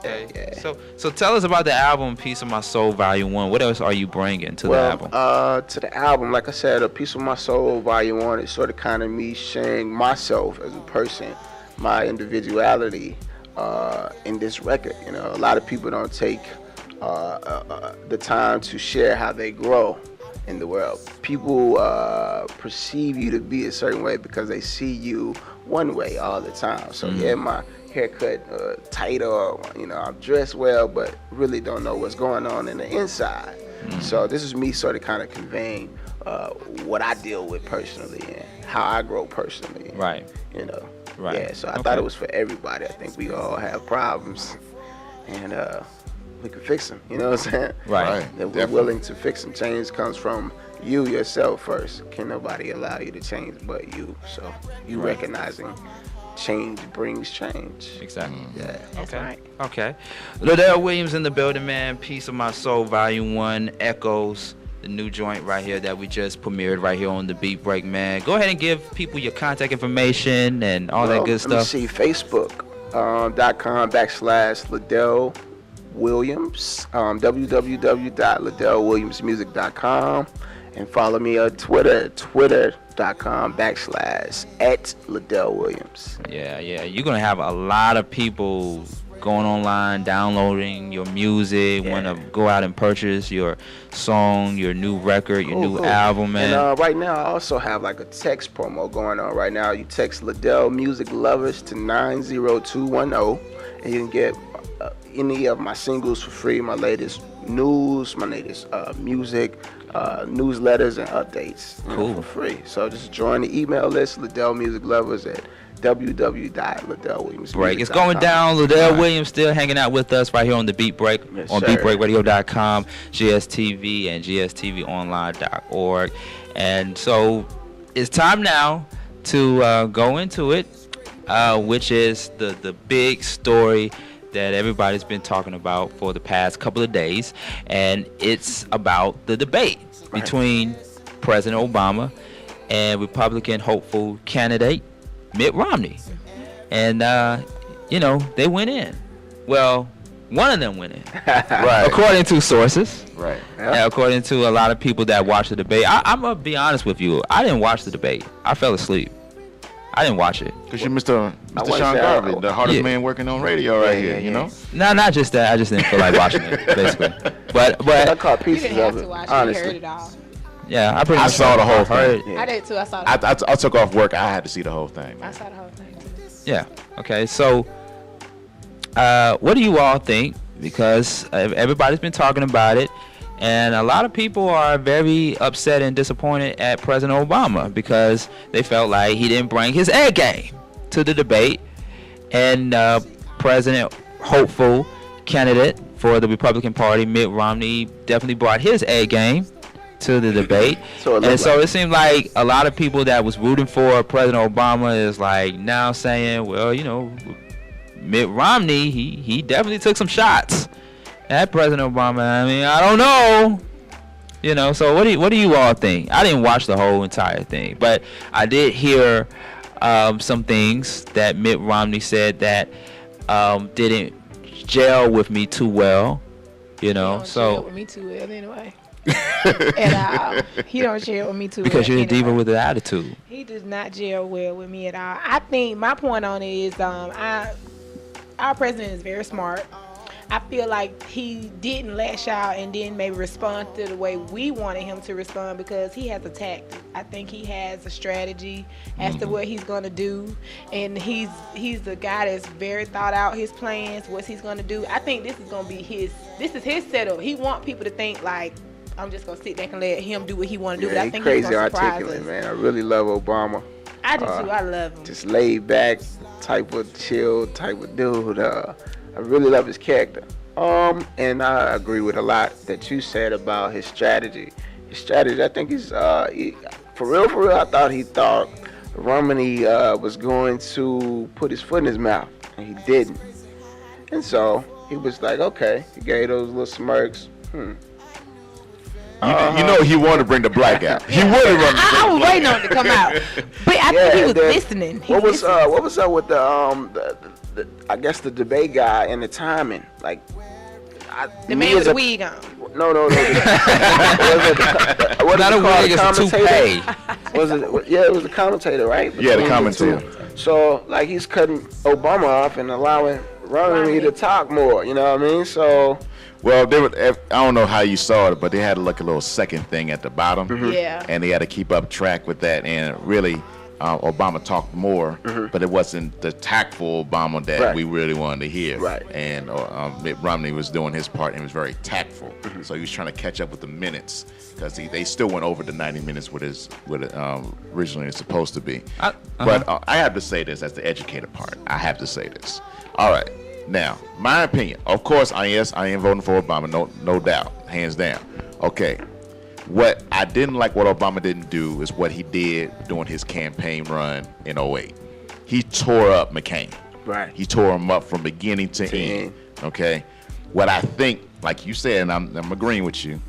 Okay. Yeah. So tell us about the album Piece of My Soul Volume 1. What else are you bringing to the album? To the album, like I said, A Piece of My Soul Volume 1 is sort of kind of me sharing myself as a person, my individuality in this record. You know, a lot of people don't take the time to share how they grow in the world. People perceive you to be a certain way because they see you one way all the time. So yeah, my haircut tight, or I'm dressed well, but really don't know what's going on in the inside. So this is me sort of kind of conveying what I deal with personally and how I grow personally. Right. Right. Yeah. So I thought it was for everybody. I think we all have problems, and we can fix them. You know what I'm saying? Right. That we're willing to fix them. Change comes from you yourself first. Can nobody allow you to change but you? So you recognizing change brings change. Exactly. Yeah. That's right. Okay. Lydell Williams in the building, man. Piece of My Soul Volume 1 Echoes, the new joint right here that we just premiered right here on the Beat Break, man. Go ahead and give people your contact information and all that good stuff. Let me see, Facebook.com/Lydell Williams, www.LydellWilliamsmusic.com, and follow me on Twitter at twitter.com/@Lydell Williams. Yeah. You're going to have a lot of people going online, downloading your music, want to go out and purchase your song, your new record, your new album, man. And right now, I also have like a text promo going on right now. You text Lydell Music Lovers to 90210, and you can get any of my singles for free, my latest news, my latest music, newsletters, and updates for free. So just join the email list, Lydell Music Lovers, at www.LydellWilliamsmusic.com. Break. It's going down. Lydell Williams still hanging out with us right here on the Beat Break, on BeatBreakRadio.com, GSTV, and GSTVOnline.org. And so it's time now to go into it, which is the big story that everybody's been talking about for the past couple of days, and it's about the debate between President Obama and Republican hopeful candidate Mitt Romney. And they went in. Well, one of them went in, Right. according to sources. Right. Yeah, according to a lot of people that watched the debate. I'm gonna be honest with you, I didn't watch the debate. I fell asleep. I didn't watch it. Because you're Mr. Sean Garvey, the hardest man working on radio here, you know? No, not just that. I just didn't feel like watching it, basically. But I caught You pieces didn't have of to it, watch it. honestly. You heard it all. yeah, I saw the whole heard. thing. I did too. I saw the I took off work. I had to see the whole thing. I saw the whole thing too. Yeah. Okay. So, what do you all think? Because everybody's been talking about it, and a lot of people are very upset and disappointed at President Obama because they felt like he didn't bring his A game to the debate, and President hopeful candidate for the Republican Party, Mitt Romney, definitely brought his A game to the debate. So it seemed like a lot of people that was rooting for President Obama is like now saying, well, Mitt Romney, he definitely took some shots at President Obama. I mean, I don't know. So what do you all think? I didn't watch the whole entire thing, but I did hear some things that Mitt Romney said that didn't gel with me too well. Gel with me too well anyway. And he don't gel with me too because well you're a diva with an attitude. He does not gel well with me at all. I think my point on it is our president is very smart. I feel like he didn't lash out and didn't maybe respond to the way we wanted him to respond because he has a tactic. I think he has a strategy as to what he's going to do, and he's the guy that's very thought out his plans, what he's going to do. I think this is going to be his setup. He want people to think like, I'm just going to sit back and let him do what he want to do. But I think he's going to surprise us. Man. I really love Obama. I do too. I love him. Just laid back, type of chill, type of dude. I really love his character. And I agree with a lot that you said about his strategy. I think he's for real. I thought he thought Romney was going to put his foot in his mouth, and he didn't. And so he was like, okay, he gave those little smirks. You know he wanted to bring the black out. He would have run. I was waiting on it to come out, but I think he was listening. What was up with the I guess the debate guy and the timing? Like, the man with the wig on. No. Not a wig, it's a toupee. Was it? Yeah, it was the commentator, right? Yeah, the commentator. So, like, he's cutting Obama off and allowing Romney to talk more. You know what I mean? So. Well, I don't know how you saw it, but they had like a little second thing at the bottom. Mm-hmm. Yeah. And they had to keep up track with that. And really, Obama talked more, but it wasn't the tactful Obama that we really wanted to hear. Right. And Mitt Romney was doing his part and was very tactful. So he was trying to catch up with the minutes because they still went over the 90 minutes what originally it's supposed to be. But I have to say this as the educator part. I have to say this. All right. Now, my opinion. Of course, I am voting for Obama. No doubt, hands down. Okay. What I didn't like what Obama didn't do is what he did during his campaign run in 2008. He tore up McCain. Right. He tore him up from beginning to end. Okay. What I think, like you said, and I'm agreeing with you,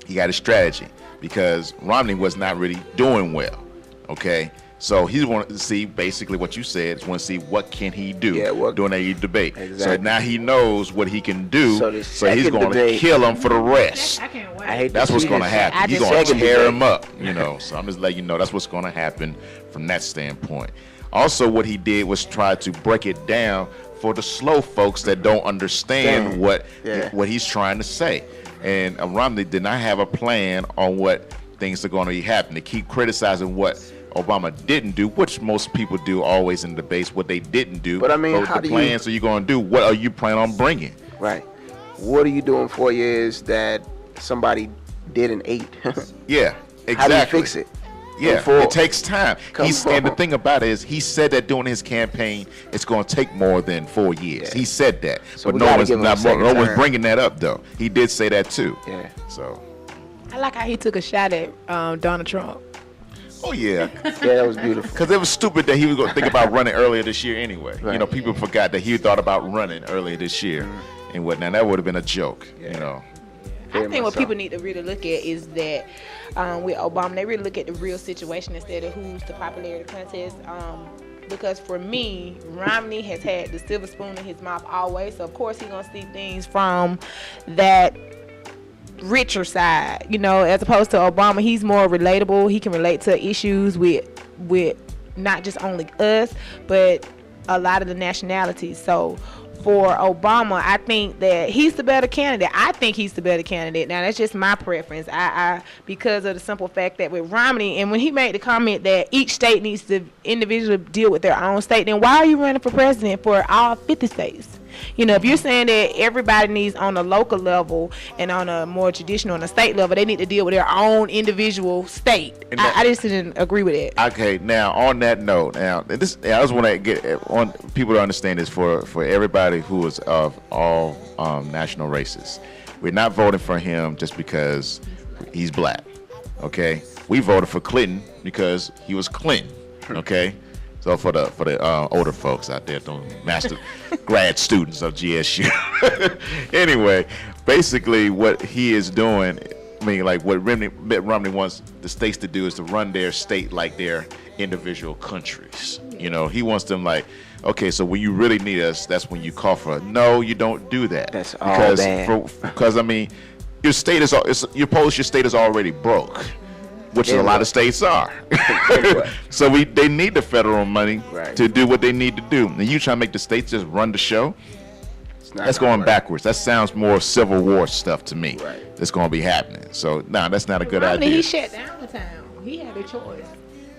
he got a strategy because Romney was not really doing well. Okay. So he wanted to see basically what you said. Is want to see what can he do during that debate. Exactly. So now he knows what he can do. So he's going to kill him for the rest. I can't wait. That's what's going to happen. He's going to tear him up. So I'm just letting you know that's what's going to happen from that standpoint. Also, what he did was try to break it down for the slow folks that don't understand what he's trying to say. And Romney did not have a plan on what things are going to be happening. To keep criticizing what Obama didn't do, which most people do always in debates, what they didn't do. But I mean, how the plans are you going to do? What are you planning on bringing? Right. What are you doing 4 years that somebody did in 8? Yeah, exactly. How do you fix it? Yeah, it takes time. And the thing about it is, he said that during his campaign, it's going to take more than 4 years. Yeah. He said that, so but no one's bringing that up though. He did say that too. Yeah. So. I like how he took a shot at Donald Trump. Oh yeah, that was beautiful. Because it was stupid that he was going to think about running earlier this year anyway. Right. People forgot that he thought about running earlier this year, and whatnot. That would have been a joke. I think what people need to really look at is that with Obama, they really look at the real situation instead of who's the popularity contest. Because for me, Romney has had the silver spoon in his mouth always, so of course he's gonna see things from that richer side, as opposed to Obama. He's more relatable. He can relate to issues with not just only us, but a lot of the nationalities. So for Obama, I think that he's the better candidate. I think he's the better candidate. Now that's just my preference. I because of the simple fact that with Romney, and when he made the comment that each state needs to individually deal with their own state, then why are you running for president for all 50 states? If you're saying that everybody needs on a local level and on a more traditional, on a state level, they need to deal with their own individual state. I just didn't agree with it. Okay, now on that note, I just want to get on people to understand this for everybody who is of all national races. We're not voting for him just because he's black. Okay, we voted for Clinton because he was Clinton. Okay. So for the older folks out there, master grad students of GSU. Anyway, basically what he is doing, like what Mitt Romney wants the states to do is to run their state like their individual countries. He wants them like, okay, so when you really need us, that's when you call for us. No, you don't do that. That's all bad. Because your state is your state is already broke. Which a lot of states are. So they need the federal money to do what they need to do. And you try to make the states just run the show, that's going backwards. That sounds more Civil War stuff to me. Right. That's going to be happening. So, that's not a good idea. He shut down the town. He had a choice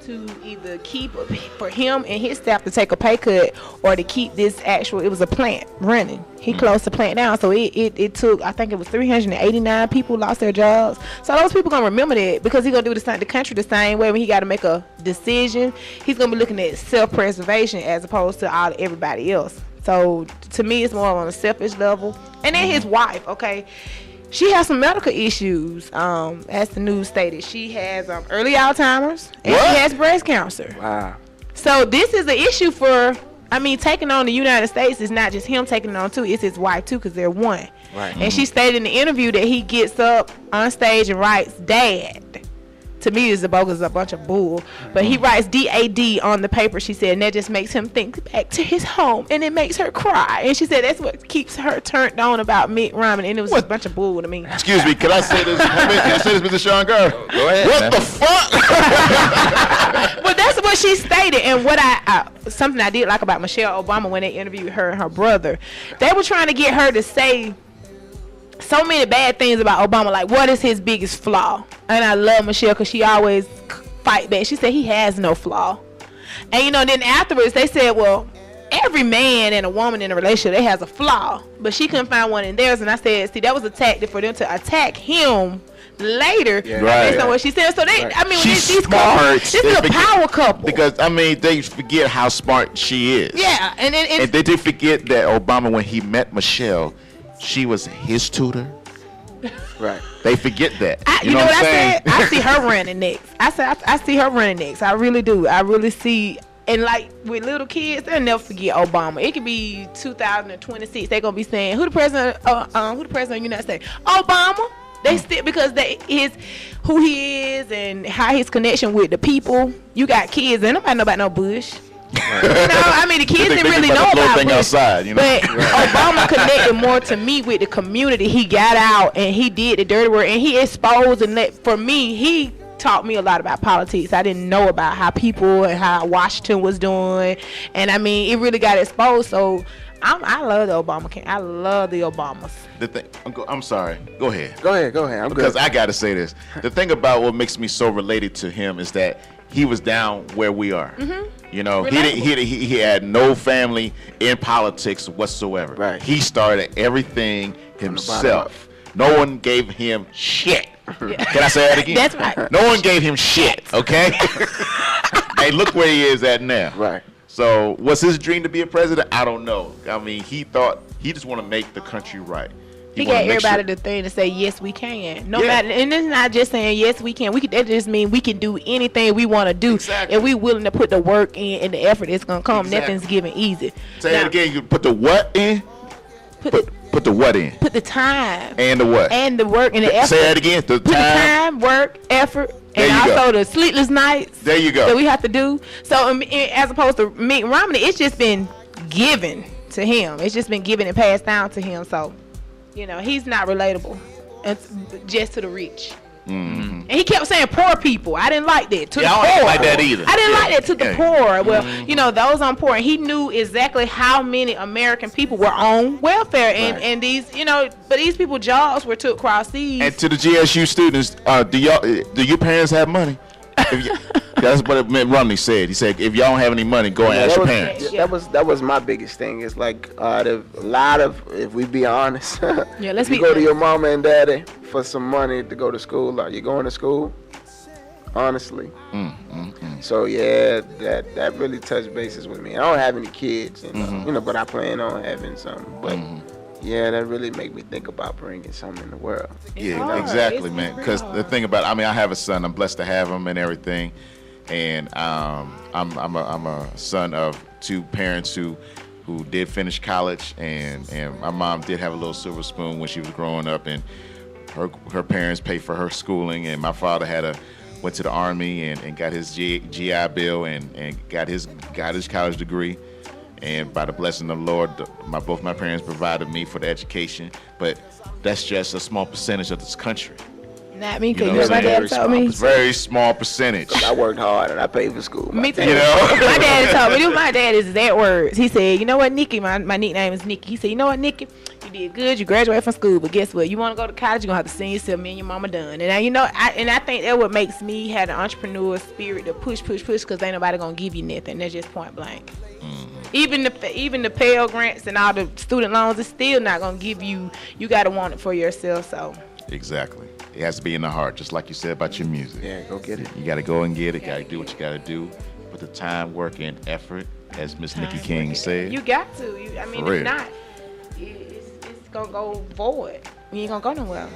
to either keep, for him and his staff to take a pay cut, or to keep this it was a plant running. He closed the plant down, so it took, I think it was 389 people lost their jobs. So those people gonna remember that, because he's gonna do the country the same way. When he got to make a decision, he's gonna be looking at self-preservation as opposed to everybody else. So to me, it's more on a selfish level. And then his wife, okay, she has some medical issues. As the news stated, she has early Alzheimer's and she has breast cancer. Wow. So this is an issue for I mean, taking on the United States is not just him taking it on too. It's his wife too, because they're one. Right. And she stated in the interview that he gets up on stage and writes "Dad." To me, it's a bunch of bull. But he writes DAD on the paper, she said, and that just makes him think back to his home, and it makes her cry. And she said that's what keeps her turned on about Mitt Romney, and it was just a bunch of bull to me. Excuse me, can I say this? Can I say this, Mr. Sean Gurr? Go ahead. What man. the fuck? Well, that's what she stated, and what something I did like about Michelle Obama when they interviewed her and her brother, they were trying to get her to say so many bad things about Obama, like what is his biggest flaw? And I love Michelle because she always fight back. She said he has no flaw. And then afterwards they said, well, every man and a woman in a relationship, they has a flaw, but she couldn't find one in theirs. And I said, see, that was a tactic for them to attack him later, based on what she said. So they, I mean, She's these smart. couples, this is a power couple. Because I mean, they forget how smart she is. Yeah, and they did forget that Obama, when he met Michelle, she was his tutor. Right. They forget that. You know what I said? I see her running next. I see her running next. I really do. I really see. And like with little kids, they'll never forget Obama. It could be 2026. They're gonna be saying, "Who the president? Who the president of the United States? Obama." They still, because who he is and how his connection with the people. You got kids, and nobody know about no Bush. I mean, the kids didn't really know about thing Bush, outside, but Obama connected more to me with the community. He got out and he did the dirty work, and he exposed and for me, he taught me a lot about politics. I didn't know about how people and how Washington was doing, and I mean, it really got exposed. So I love the Obama. I love the Obamas. The thing, I'm sorry. Go ahead. Go ahead. I'm Because good. I got to say this. The thing about what makes me so related to him is that he was down where we are. You know, he had no family in politics whatsoever. Right. He started everything himself. No one gave him shit. Can I say that again? That's right. No one gave him shit, okay? Hey, look where he is at now. Right. So, was his dream to be a president? I don't know. I mean, he thought he just want to make the country right. He gave everybody the thing to say, yes, we can. No matter, and it's not just saying, yes, we can. That just means we can do anything we want to do. Exactly. If we willing to put the work in and the effort, it's going to come. Exactly. Nothing's given easy. Say it again. You put the what in? Put the what in? Put the time. And the what? And the work and the effort. Say that again. Put the time, work, effort, and also the sleepless nights. There you go. That we have to do. So as opposed to Mitt Romney, it's just been given to him. It's just been given and passed down to him. So, he's not relatable. It's just to the rich. Mm-hmm. And he kept saying poor people. I didn't like that. To the I poor. don't like that either. I didn't like that to the poor. Well, those on poor. And he knew exactly how many American people were on welfare. And these, but these people jobs were took cross seas. And to the GSU students, do your parents have money? That's what Mitt Romney said. He said, if y'all don't have any money, go and ask your parents. That was my biggest thing. It's like a lot of, if we be honest, let's you go to your mama and daddy for some money to go to school. Are you going to school? Honestly. So that really touched bases with me. I don't have any kids, but I plan on having some. But that really make me think about bringing something in the world. Yeah, exactly, man. Because the thing about, I have a son. I'm blessed to have him and everything. And I'm a son of two parents who did finish college, and my mom did have a little silver spoon when she was growing up, and her parents paid for her schooling, and my father went to the Army and got his GI Bill and got his college degree. And by the blessing of the Lord, both my parents provided me for the education, but that's just a small percentage of this country. Not me, because my dad told me. Very small percentage. I worked hard and I paid for school. Me too. My dad told me. My dad is that words. He said, you know what, Nikki, my nickname is Nikki. He said, you know what, Nikki, you did good. You graduated from school, but guess what? You want to go to college, you're going to have to send yourself. Me and your mama done. And I think that what makes me have an entrepreneur spirit to push, because ain't nobody going to give you nothing. That's just point blank. Even the Pell Grants and all the student loans, it's still not going to give you. You got to want it for yourself. So exactly. It has to be in the heart, just like you said about your music. Yeah, go get it. You got to go and get it. Got to do what you got to do. Put the time, work, and effort, as Miss Nikki King said. You got to. If not, it's going to go void. You ain't going to go nowhere.